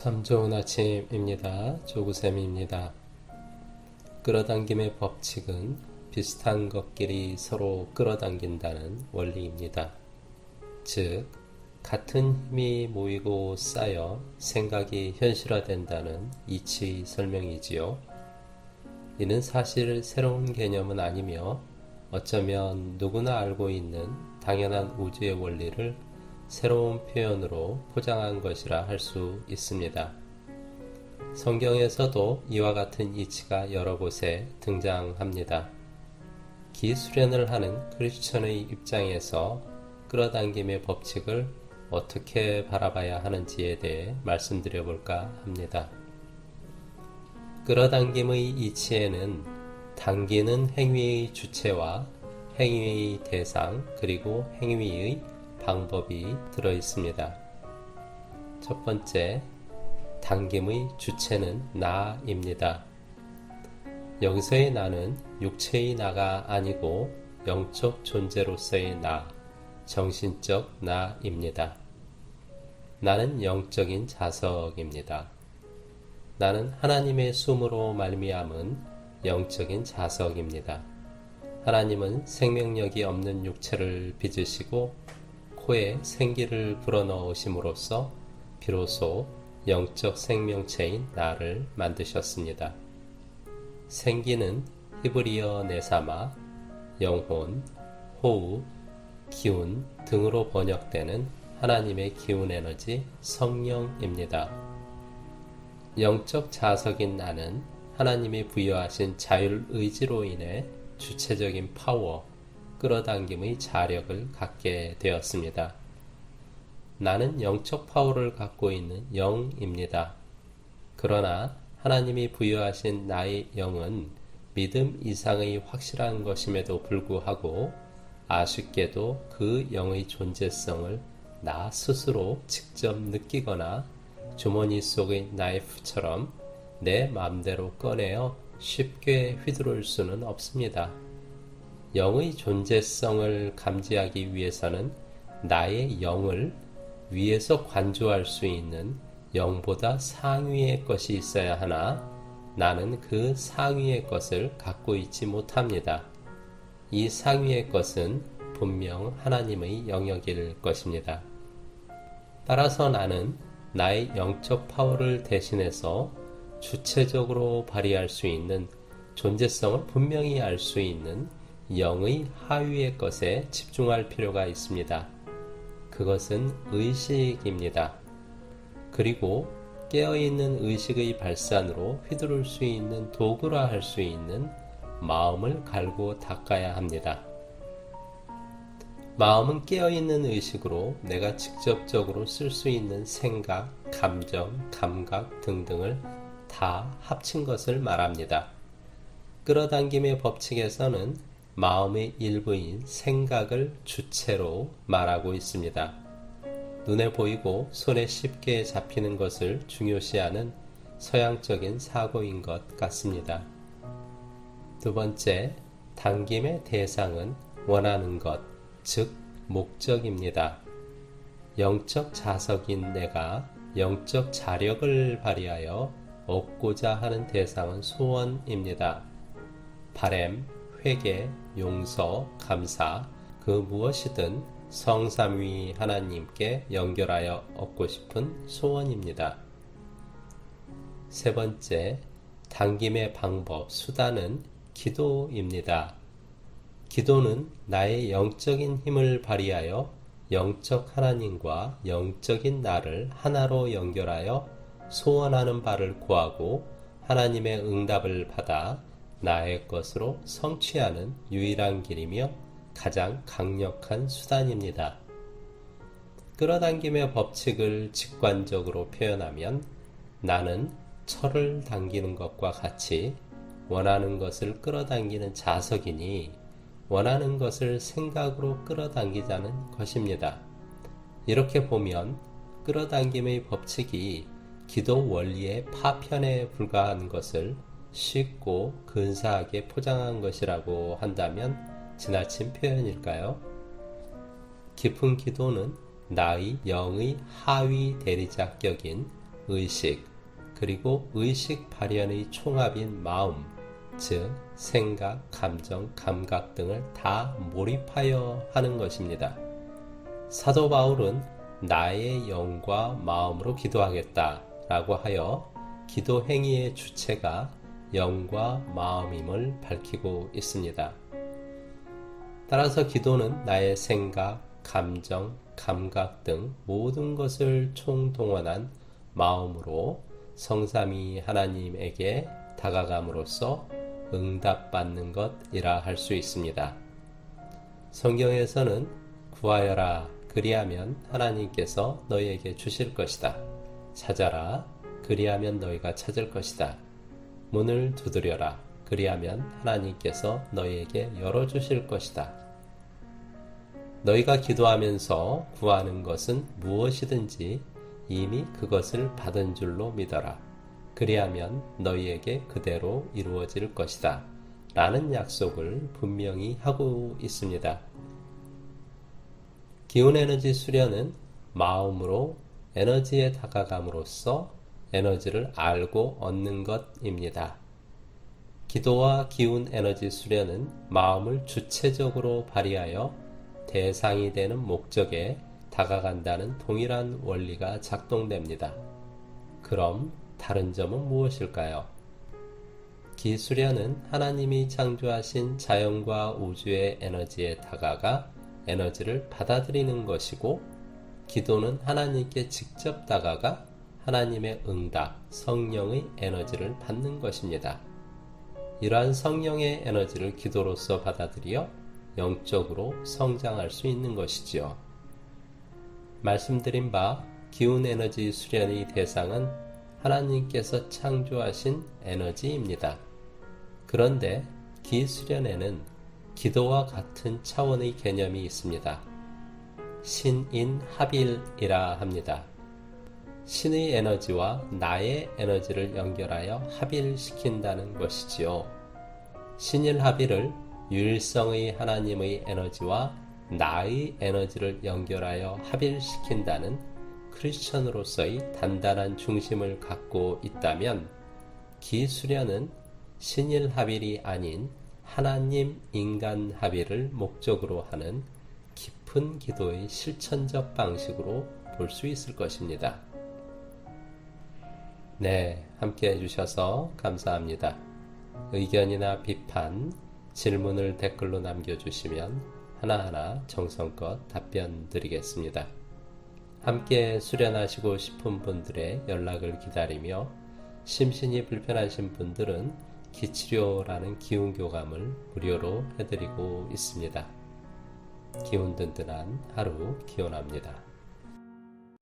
참 좋은 아침입니다. 조구쌤입니다. 끌어당김의 법칙은 비슷한 것끼리 서로 끌어당긴다는 원리입니다. 즉, 같은 힘이 모이고 쌓여 생각이 현실화된다는 이치 설명이지요. 이는 사실 새로운 개념은 아니며 어쩌면 누구나 알고 있는 당연한 우주의 원리를 새로운 표현으로 포장한 것이라 할 수 있습니다. 성경에서도 이와 같은 이치가 여러 곳에 등장합니다. 기수련을 하는 크리스천의 입장에서 끌어당김의 법칙을 어떻게 바라봐야 하는지에 대해 말씀드려 볼까 합니다. 끌어당김의 이치에는 당기는 행위의 주체와 행위의 대상 그리고 행위의 방법이 들어 있습니다. 첫 번째, 당김의 주체는 나입니다. 여기서의 나는 육체의 나가 아니고 영적 존재로서의 나, 정신적 나입니다. 나는 영적인 자석입니다. 나는 하나님의 숨으로 말미암은 영적인 자석입니다. 하나님은 생명력이 없는 육체를 빚으시고 코에 생기를 불어넣으심으로써 비로소 영적 생명체인 나를 만드셨습니다. 생기는 히브리어 네사마, 영혼, 호흡, 기운 등으로 번역되는 하나님의 기운 에너지 성령입니다. 영적 자석인 나는 하나님이 부여하신 자율의지로 인해 주체적인 파워, 끌어당김의 자력을 갖게 되었습니다. 나는 영적 파워를 갖고 있는 영입니다. 그러나 하나님이 부여하신 나의 영은 믿음 이상의 확실한 것임에도 불구하고 아쉽게도 그 영의 존재성을 나 스스로 직접 느끼거나 주머니 속의 나이프처럼 내 마음대로 꺼내어 쉽게 휘두를 수는 없습니다. 영의 존재성을 감지하기 위해서는 나의 영을 위에서 관조할 수 있는 영보다 상위의 것이 있어야 하나 나는 그 상위의 것을 갖고 있지 못합니다. 이 상위의 것은 분명 하나님의 영역일 것입니다. 따라서 나는 나의 영적 파워를 대신해서 주체적으로 발휘할 수 있는 존재성을 분명히 알 수 있는 영의 하위의 것에 집중할 필요가 있습니다. 그것은 의식입니다. 그리고 깨어있는 의식의 발산으로 휘두를 수 있는 도구라 할 수 있는 마음을 갈고 닦아야 합니다. 마음은 깨어있는 의식으로 내가 직접적으로 쓸 수 있는 생각, 감정, 감각 등등을 다 합친 것을 말합니다. 끌어당김의 법칙에서는 마음의 일부인 생각을 주체로 말하고 있습니다. 눈에 보이고 손에 쉽게 잡히는 것을 중요시하는 서양적인 사고인 것 같습니다. 두 번째, 당김의 대상은 원하는 것, 즉 목적입니다. 영적 자석인 내가 영적 자력을 발휘하여 얻고자 하는 대상은 소원입니다. 바램, 회개, 용서, 감사, 그 무엇이든 성삼위 하나님께 연결하여 얻고 싶은 소원입니다. 세 번째, 당김의 방법, 수단은 기도입니다. 기도는 나의 영적인 힘을 발휘하여 영적 하나님과 영적인 나를 하나로 연결하여 소원하는 바를 구하고 하나님의 응답을 받아 나의 것으로 성취하는 유일한 길이며 가장 강력한 수단입니다. 끌어당김의 법칙을 직관적으로 표현하면 나는 철을 당기는 것과 같이 원하는 것을 끌어당기는 자석이니 원하는 것을 생각으로 끌어당기자는 것입니다. 이렇게 보면 끌어당김의 법칙이 기도 원리의 파편에 불과한 것을 쉽고 근사하게 포장한 것이라고 한다면 지나친 표현일까요? 깊은 기도는 나의 영의 하위 대리자격인 의식, 그리고 의식 발현의 총합인 마음, 즉 생각, 감정, 감각 등을 다 몰입하여 하는 것입니다. 사도 바울은 나의 영과 마음으로 기도하겠다 라고 하여 기도 행위의 주체가 영과 마음임을 밝히고 있습니다. 따라서 기도는 나의 생각, 감정, 감각 등 모든 것을 총동원한 마음으로 성삼위 하나님에게 다가감으로써 응답받는 것이라 할 수 있습니다. 성경에서는 구하여라 그리하면 하나님께서 너희에게 주실 것이다. 찾아라 그리하면 너희가 찾을 것이다. 문을 두드려라 그리하면 하나님께서 너희에게 열어주실 것이다. 너희가 기도하면서 구하는 것은 무엇이든지 이미 그것을 받은 줄로 믿어라. 그리하면 너희에게 그대로 이루어질 것이다. 라는 약속을 분명히 하고 있습니다. 기운에너지 수련은 마음으로 에너지에 다가감으로써 에너지를 알고 얻는 것입니다. 기도와 기운에너지 수련은 마음을 주체적으로 발휘하여 대상이 되는 목적에 다가간다는 동일한 원리가 작동됩니다. 그럼 다른 점은 무엇일까요? 기수련은 하나님이 창조하신 자연과 우주의 에너지에 다가가 에너지를 받아들이는 것이고, 기도는 하나님께 직접 다가가 하나님의 응답, 성령의 에너지를 받는 것입니다. 이러한 성령의 에너지를 기도로서 받아들여 영적으로 성장할 수 있는 것이지요. 말씀드린 바 기운에너지 수련의 대상은 하나님께서 창조하신 에너지입니다. 그런데 기수련에는 기도와 같은 차원의 개념이 있습니다. 신인합일이라 합니다. 신의 에너지와 나의 에너지를 연결하여 합일시킨다는 것이지요. 신일합일을 유일성의 하나님의 에너지와 나의 에너지를 연결하여 합일시킨다는 크리스천으로서의 단단한 중심을 갖고 있다면, 기수련은 신일합일이 아닌 하나님 인간 합일을 목적으로 하는 깊은 기도의 실천적 방식으로 볼 수 있을 것입니다. 네, 함께 해주셔서 감사합니다. 의견이나 비판, 질문을 댓글로 남겨주시면 하나하나 정성껏 답변 드리겠습니다. 함께 수련하시고 싶은 분들의 연락을 기다리며, 심신이 불편하신 분들은 기치료라는 기운교감을 무료로 해드리고 있습니다. 기운 든든한 하루 기원합니다.